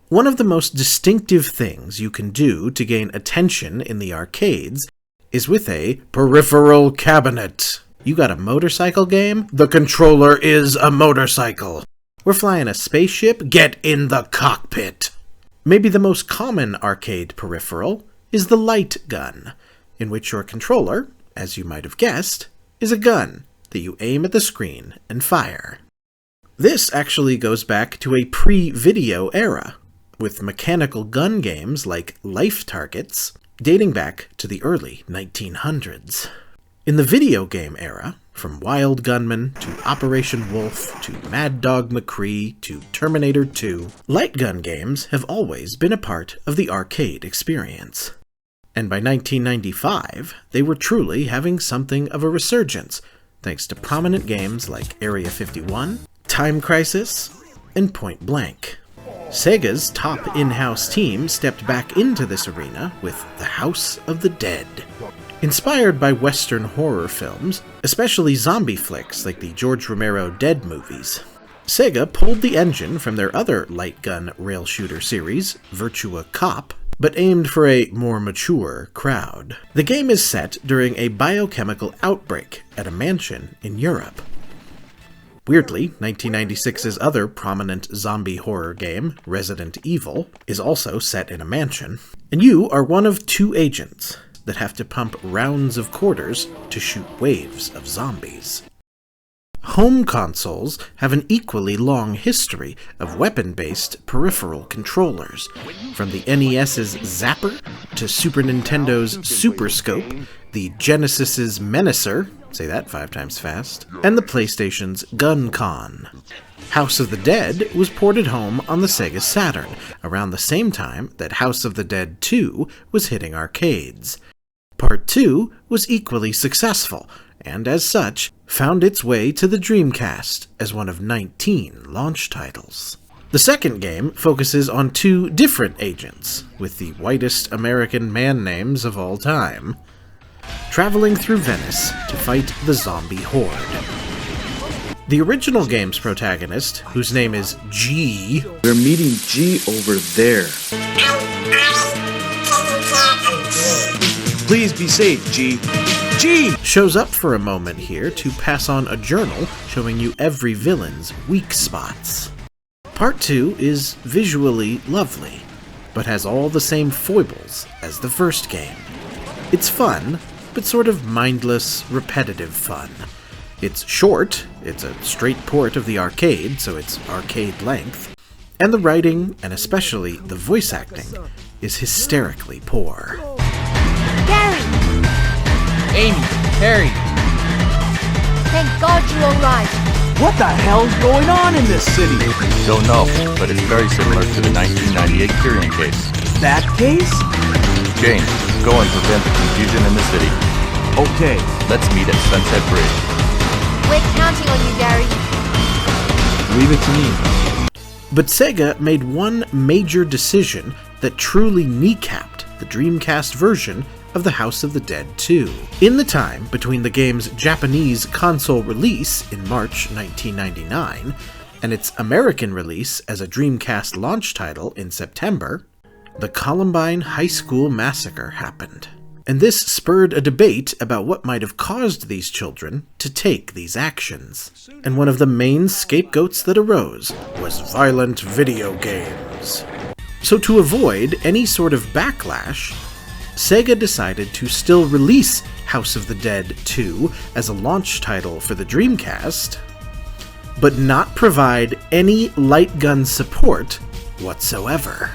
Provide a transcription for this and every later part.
One of the most distinctive things you can do to gain attention in the arcades is with a peripheral cabinet. You got a motorcycle game? The controller is a motorcycle. We're flying a spaceship? Get in the cockpit. Maybe the most common arcade peripheral is the light gun, in which your controller, as you might have guessed, is a gun that you aim at the screen and fire. This actually goes back to a pre-video era, with mechanical gun games like Life Targets dating back to the early 1900s. In the video game era, from Wild Gunman to Operation Wolf to Mad Dog McCree to Terminator 2, light gun games have always been a part of the arcade experience. And by 1995, they were truly having something of a resurgence, thanks to prominent games like Area 51, Time Crisis, and Point Blank. Sega's top in-house team stepped back into this arena with The House of the Dead. Inspired by Western horror films, especially zombie flicks like the George Romero Dead movies, Sega pulled the engine from their other light gun rail shooter series, Virtua Cop, but aimed for a more mature crowd. The game is set during a biochemical outbreak at a mansion in Europe. Weirdly, 1996's other prominent zombie horror game, Resident Evil, is also set in a mansion, and you are one of two agents that have to pump rounds of quarters to shoot waves of zombies. Home consoles have an equally long history of weapon-based peripheral controllers, from the NES's Zapper to Super Nintendo's Super Scope, the Genesis's Menacer, say that 5 times fast, and the PlayStation's Gun-Con. House of the Dead was ported home on the Sega Saturn, around the same time that House of the Dead 2 was hitting arcades. Part 2 was equally successful, and as such, found its way to the Dreamcast as one of 19 launch titles. The second game focuses on two different agents, with the whitest American man names of all time, traveling through Venice to fight the zombie horde. The original game's protagonist, whose name is G... We're meeting G over there. Please be safe, G. G! shows up for a moment here to pass on a journal showing you every villain's weak spots. Part 2 is visually lovely, but has all the same foibles as the first game. It's fun, but sort of mindless, repetitive fun. It's short, it's a straight port of the arcade, so it's arcade length, and the writing, and especially the voice acting, is hysterically poor. Gary! Amy, Harry! Thank God you're alright. What the hell's going on in this city? Don't know, but it's very similar to the 1998 Kyrian case. That case? James, go and prevent the confusion in the city. Okay. Let's meet at Sunset Bridge. We're counting on you, Gary. Leave it to me. But Sega made one major decision that truly kneecapped the Dreamcast version of the House of the Dead 2. In the time between the game's Japanese console release in March 1999 and its American release as a Dreamcast launch title in September, the Columbine High School Massacre happened. And this spurred a debate about what might have caused these children to take these actions. And one of the main scapegoats that arose was violent video games. So to avoid any sort of backlash, Sega decided to still release House of the Dead 2 as a launch title for the Dreamcast, but not provide any light gun support whatsoever.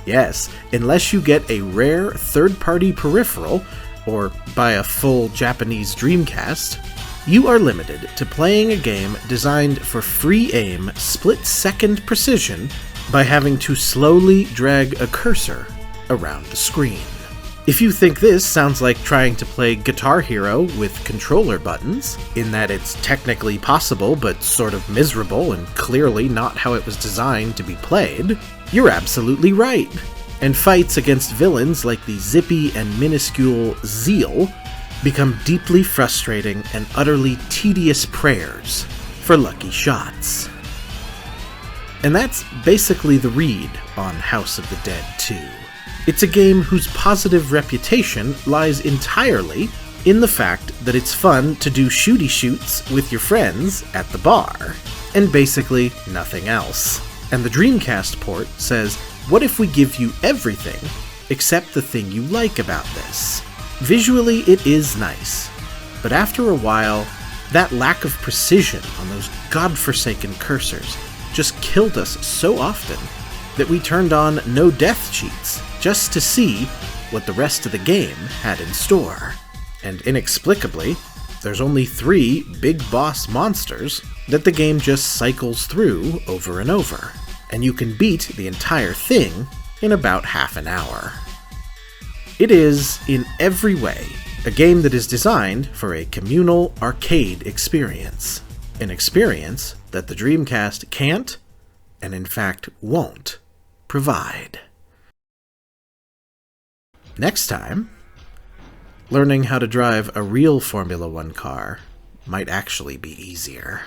Yes, unless you get a rare third-party peripheral, or buy a full Japanese Dreamcast, you are limited to playing a game designed for free-aim, split-second precision by having to slowly drag a cursor around the screen. If you think this sounds like trying to play Guitar Hero with controller buttons, in that it's technically possible but sort of miserable and clearly not how it was designed to be played, you're absolutely right. And fights against villains like the zippy and minuscule Zeal become deeply frustrating and utterly tedious prayers for lucky shots. And that's basically the read on House of the Dead 2. It's a game whose positive reputation lies entirely in the fact that it's fun to do shooty shoots with your friends at the bar, and basically nothing else. And the Dreamcast port says, what if we give you everything except the thing you like about this? Visually, it is nice, but after a while, that lack of precision on those godforsaken cursors just killed us so often that we turned on no death cheats just to see what the rest of the game had in store. And inexplicably, there's only 3 big boss monsters that the game just cycles through over and over, and you can beat the entire thing in about half an hour. It is, in every way, a game that is designed for a communal arcade experience. An experience that the Dreamcast can't, and in fact won't, provide. Next time, learning how to drive a real Formula One car might actually be easier.